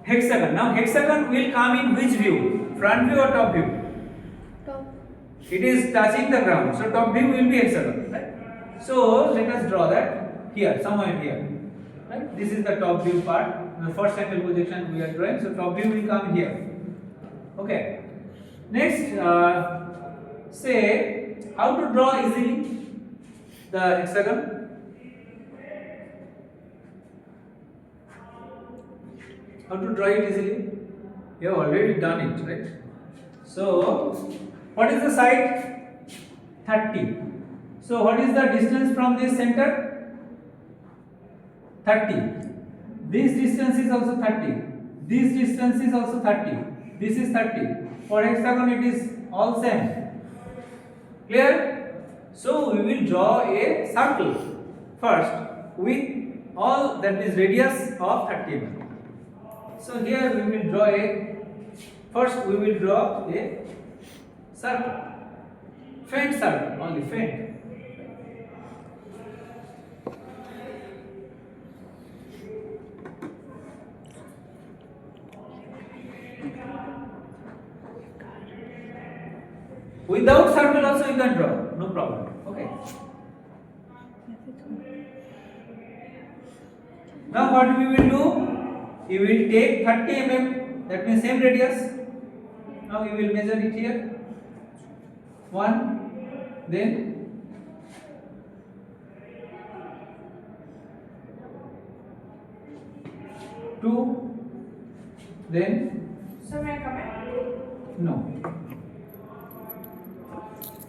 hexagon. Now hexagon will come in which view? Front view or top view? Top. It is touching the ground, so top view will be hexagon, right? So let us draw that here, somewhere here, right? This is the top view part. The first angle projection we are drawing, so top view will come here. Okay. Next, say how to draw easily the hexagon. How to draw it easily? You have already done it, right? So, what is the side? 30. So, what is the distance from this center? 30. This distance is also 30. This distance is also 30. This is 30. For hexagon, it is all same. Clear? So, we will draw a circle first with all that is radius of 30 mm. So here we will draw first we will draw a circle, faint circle, only faint. Without circle also you can draw, no problem. Okay. Now what we will do? You will take 30 mm, that means same radius. Now you will measure it here. 1, then 2, then So may I come in? no.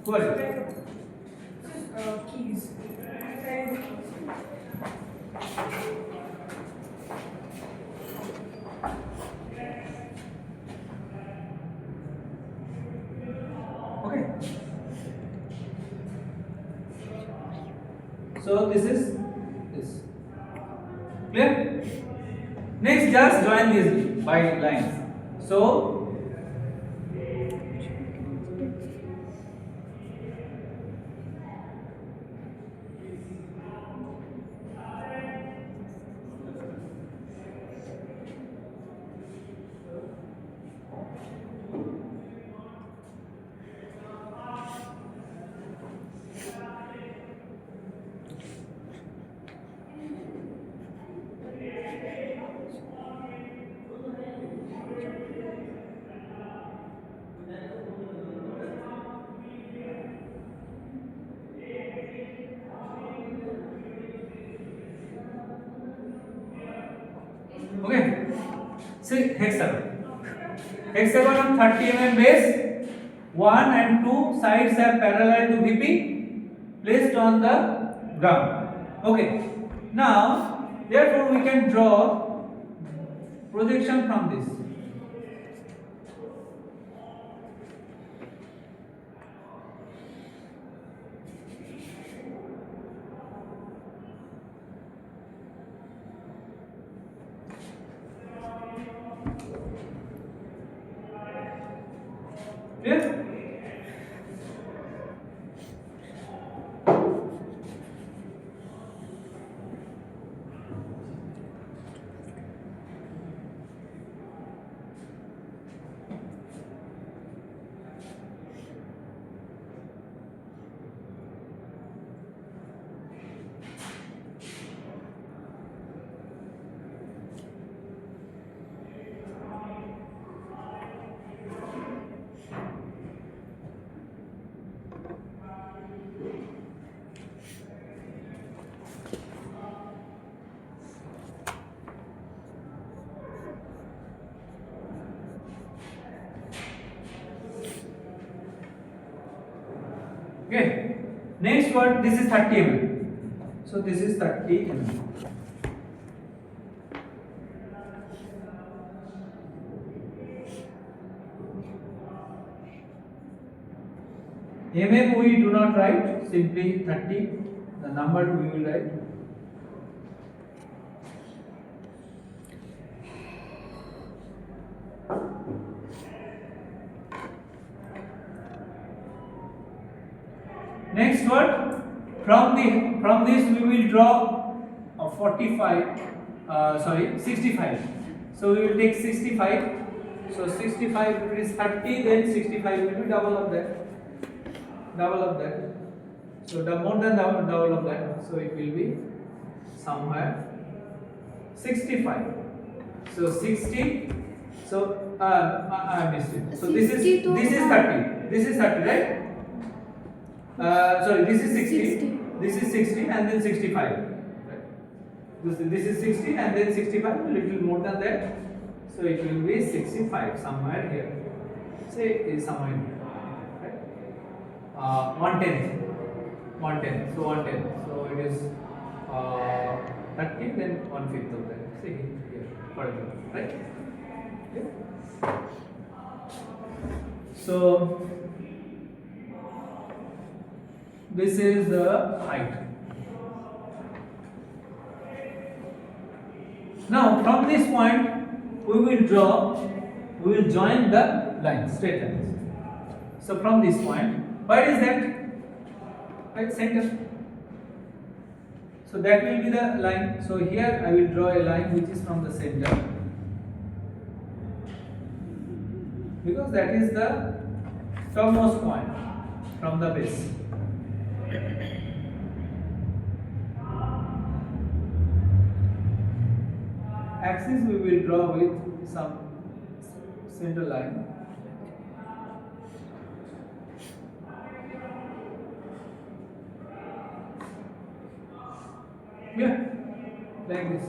What is it? Keys. Okay. So this is this. Clear? Next, just join these by lines. So okay, see hexagon. Hexagon on 30 mm base, 1 and 2 sides are parallel to VP, placed on the ground. Okay, now therefore we can draw projection from this. Clear? Okay. Next one, this is 30 mm. So this is 30 mm. Mm we do not write, simply 30. The number we will write. Next what? From this we will draw a 65. So we will take 65. So 65 if it is 30, then 65 will be double of that. Double of that. So the more than double of that. So it will be somewhere 65. So 60. So I missed it. So this is 30. This is 30, right? Sorry, this is 60. This is 60 and then 65. Right? This is 60 and then 65. A little more than that. So it will be 65 somewhere here. Say it is somewhere here. Right? 110. 110. So 110. So it is 30, then 1/5 of that. See here, for example, right? Okay. So this is the height. Now from this point we will join the lines, straight lines. So from this point, where is that? Right, center. So that will be the line. So here I will draw a line which is from the center, because that is the topmost point from the base. Axis we will draw with some center line. Yeah, like this.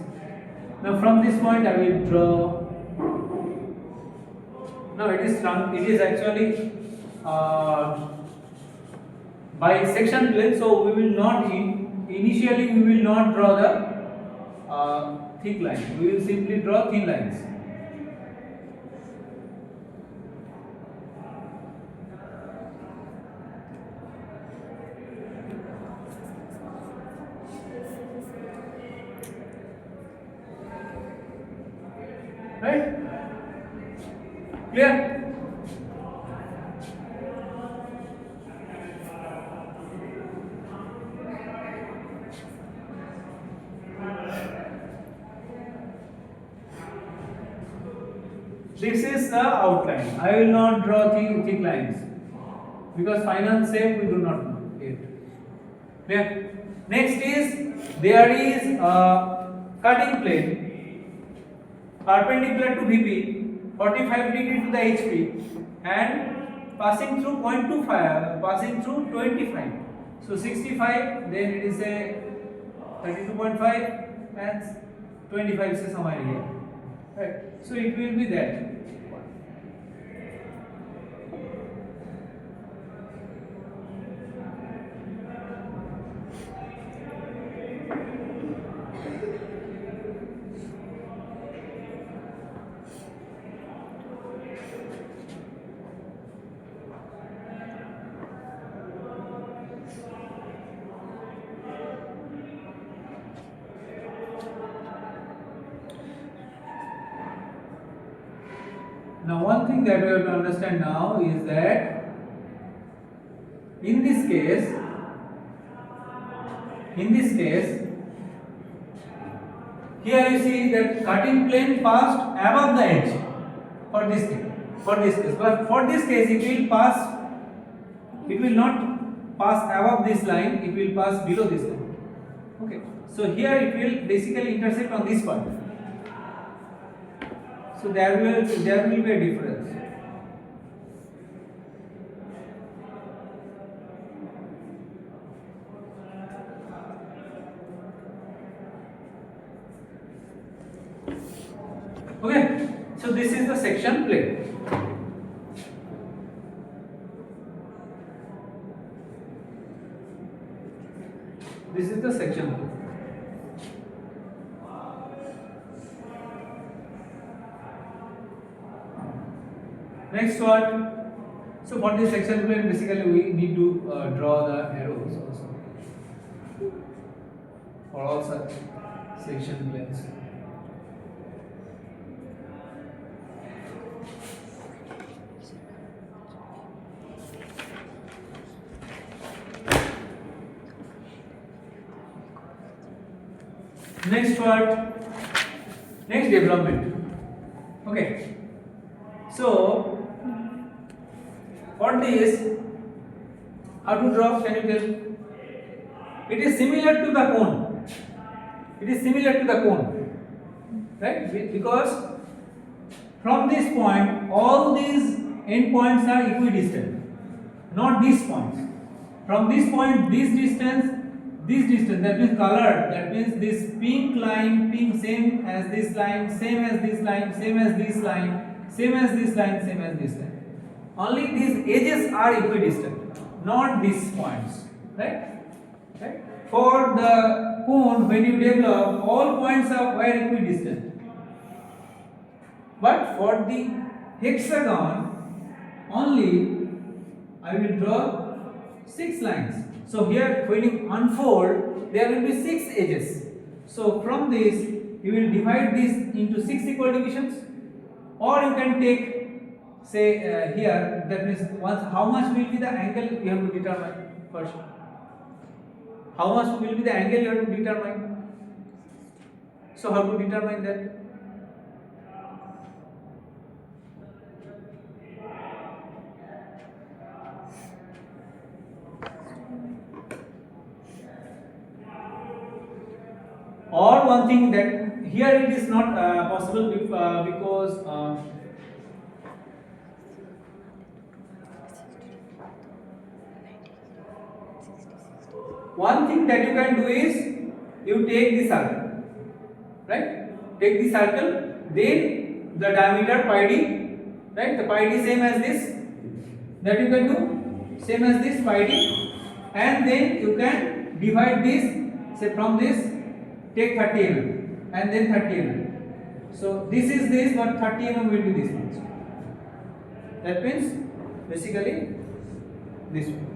Now from this point I will draw. Now it is shrunk. It is actually by section plane. So we will not initially we will not draw the thick line. We will simply draw thin lines. Right? Clear? This is the outline. I will not draw thick lines because final shape we do not know yet. Clear? Next is there is a cutting plane perpendicular to VP, 45 degree to the HP, and passing through 0.25, passing through 25. So 65, then it is a 32.5 and 25 is somewhere here. Right. So it will be that. Now one thing that we have to understand now is that in this case, here you see that cutting plane passed above the edge for this thing, for this case. But for this case it will not pass above this line, it will pass below this line. Okay. So here it will basically intersect on this point. So there will be a difference. Okay, so this is the section plane. This is the section plane. Next one. So for this section plane, basically we need to draw the arrows also for all such section planes. Next one. Next development. Okay. So for this, how to draw? Can you tell? It is similar to the cone. It is similar to the cone, right? Because from this point, all these endpoints are equidistant, not these points. From this point, this distance, that means colored, that means this pink line, pink same as this line, same as this line, same as this line, same as this line, same as this line. Only these edges are equidistant, not these points, right? Right? For the cone, when you develop, all points are were equidistant. But for the hexagon, only I will draw 6 lines. So here, when you unfold, there will be 6 edges. So from this, you will divide this into 6 equal divisions, or you can take, say here, that means once how much will be the angle you have to determine first. How much will be the angle you have to determine? So how to determine that? Or one thing that here it is not possible because one thing that you can do is you take the circle, right? Take the circle, then the diameter pi d, right? The pi d same as this, that you can do same as this pi d, and then you can divide this, say from this take 30 mm and then 30 mm. So this is this, but 30 mm will be this much. That means basically this one.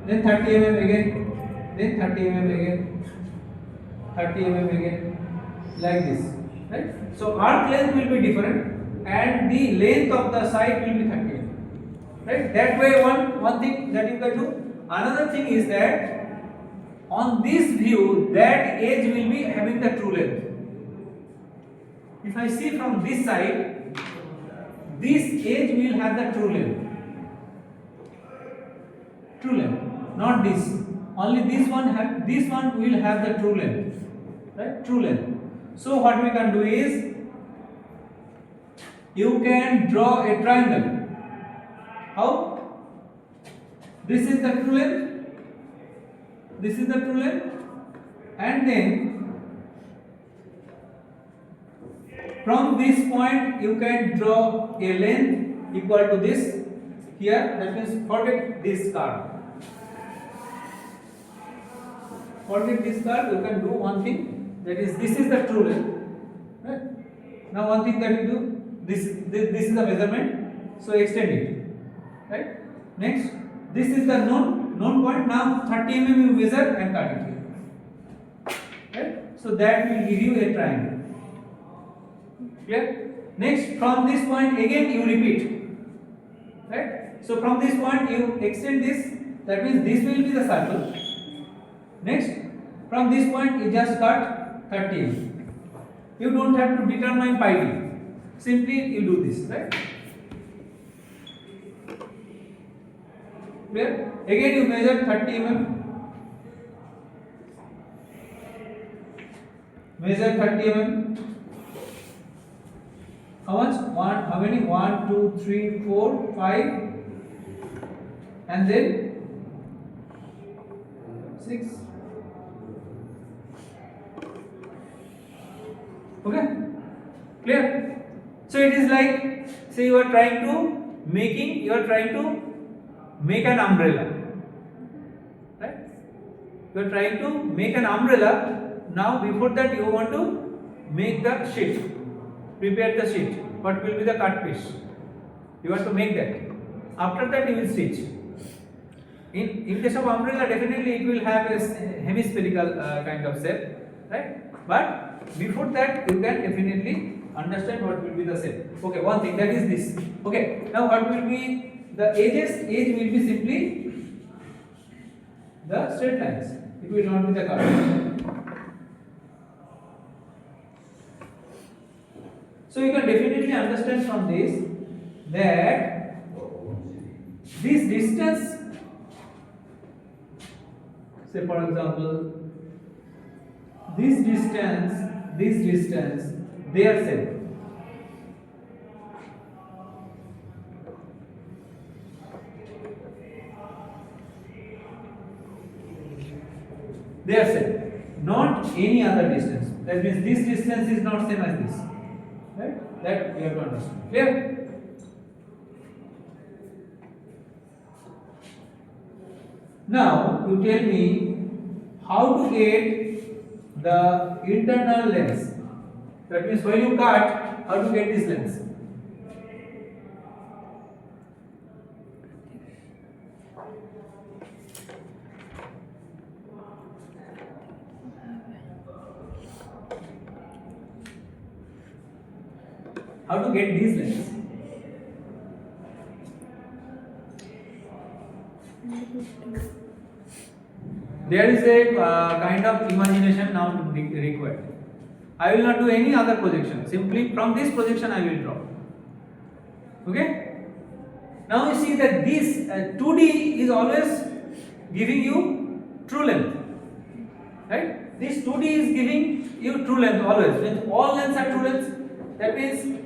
Then 30 mm again, then 30 mm again, 30 mm again, like this, right? So arc length will be different and the length of the side will be 30 mm, right? That way one thing that you can do. Another thing is that on this view, that edge will be having the true length. If I see from this side, this edge will have the true length. True length, not this. Only this one will have the true length, right? True length. So what we can do is you can draw a triangle. How? This is the true length. This is the true length, and then from this point you can draw a length equal to this here. That means forget this curve. Forget this curve. You can do one thing, that is this is the true length. Right? Now one thing that you do, this is the measurement. So extend it. Right? Next, this is the known point. Now 30 mm you measure and cut it here, right? So that will give you a triangle. Clear? Next, from this point again you repeat, right? So from this point you extend this, that means this will be the circle. Next, from this point you just cut 30 mm. You don't have to determine pi d, simply you do this, right? Clear? Again you measure 30 mm. Measure 30 mm. How much? How many? 1, 2, 3, 4, 5, and then 6. Okay? Clear? So it is like, say you are trying to make an umbrella, right? You are trying to make an umbrella. Now before that you want to make the sheet, prepare the sheet. What will be the cut piece? You want to make that. After that you will stitch. In case of umbrella, definitely it will have a hemispherical kind of shape, right? But before that you can definitely understand what will be the shape. Okay, one thing, that is this. Okay, now what will be the edges? Edge will be simply the straight lines. It will not be the curve. So you can definitely understand from this that this distance, say for example, this distance, they are same. They are same, not any other distance. That means this distance is not same as this, right? That we have to understand. Clear? Now you tell me how to get the internal length. That means when you cut, how to get this length? How to get these lengths? There is a kind of imagination now required. I will not do any other projection. Simply from this projection I will draw. Okay? Now you see that this 2D is always giving you true length. Right? This 2D is giving you true length always. When all lengths are true lengths, that means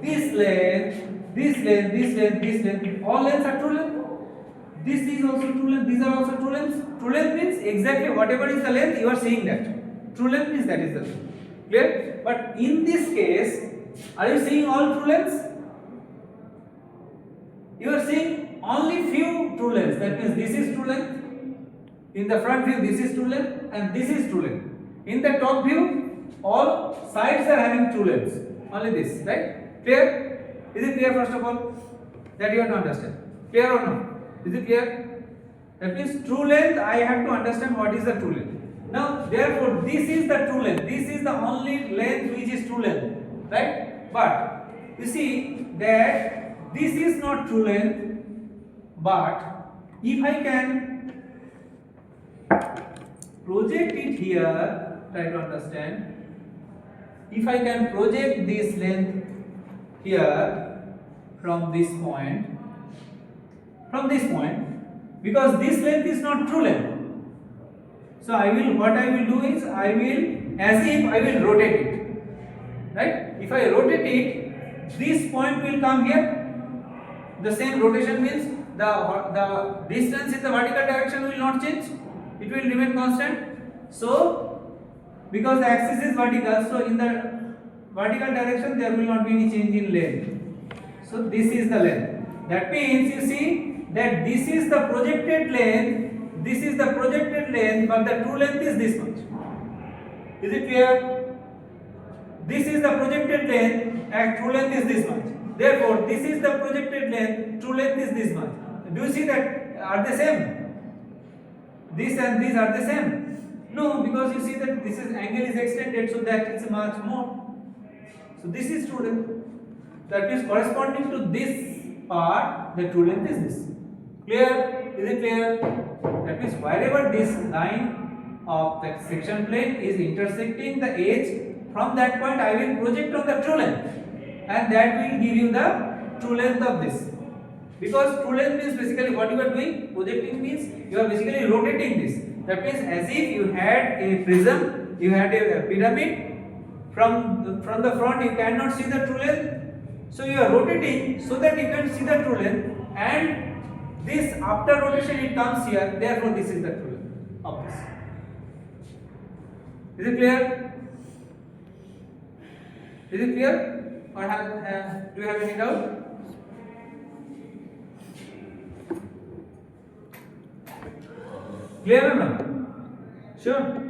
this length, this length, this length, this length, all lengths are true length. This is also true length, these are also true lengths. True length means exactly whatever is the length, you are saying that. True length means that is the length. Clear? But in this case, are you seeing all true lengths? You are seeing only few true lengths. That means this is true length. In the front view, this is true length and this is true length. In the top view, all sides are having true lengths. Only this, right? Clear? Is it clear first of all? That you have to understand. Clear or no? Is it clear? That means true length, I have to understand what is the true length. Now, therefore, this is the true length. This is the only length which is true length, right? But you see that this is not true length. But if I can project it here, try to understand. If I can project this length here from this point, because this length is not true length. So what I will do is I will, as if I will rotate it, right? If I rotate it, this point will come here. The same rotation means the distance in the vertical direction will not change. It will remain constant. So because the axis is vertical, so in the vertical direction there will not be any change in length. So this is the length. That means you see that this is the projected length, this is the projected length, but the true length is this much. Is it clear? This is the projected length and true length is this much. Therefore, this is the projected length, true length is this much. Do you see that? Are they same? This and these are the same? No, because you see that this is angle is extended, so that it's much more. So this is true length. That is corresponding to this part, the true length is this. Clear? Is it clear? That means wherever this line of the section plane is intersecting the edge, from that point I will project on the true length, and that will give you the true length of this. Because true length means basically what you are doing, projecting means you are basically rotating this. That means as if you had a prism, you had a pyramid, from the front you cannot see the true length. So you are rotating so that you can see the true length, and this after rotation it comes here, therefore this is the true length of this. Is it clear? Is it clear? Or do you have any doubt? Clear or not? Sure.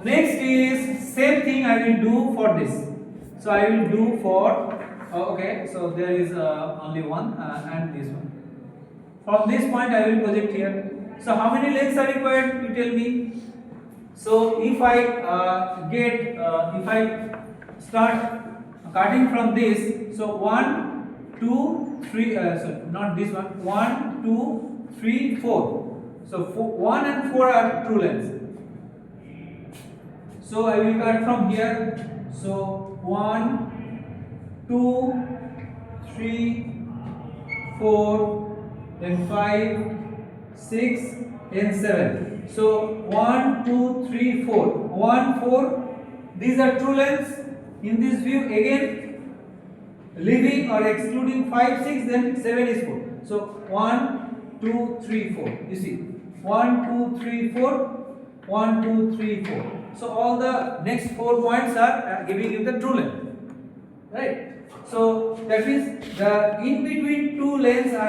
Next is same thing I will do for this. So I will do for okay. So there is only one and this one. From this point I will project here. So how many lengths are required? You tell me. So if I if I start cutting from this, so 1, 2, 3. So not this one. 1, 2, 3, 4. So 1 and 4 are true lengths. So I will cut from here. So 1, 2, 3, 4, then 5, 6, and 7. So 1, 2, 3, 4. 1, 4. These are true lengths. In this view, again, leaving or excluding 5, 6, then 7 is 4. So 1, 2, 3, 4. You see, 1, 2, 3, 4. 1, 2, 3, 4. So all the next 4 points are giving you the true length. Right? So that means the in between two lanes are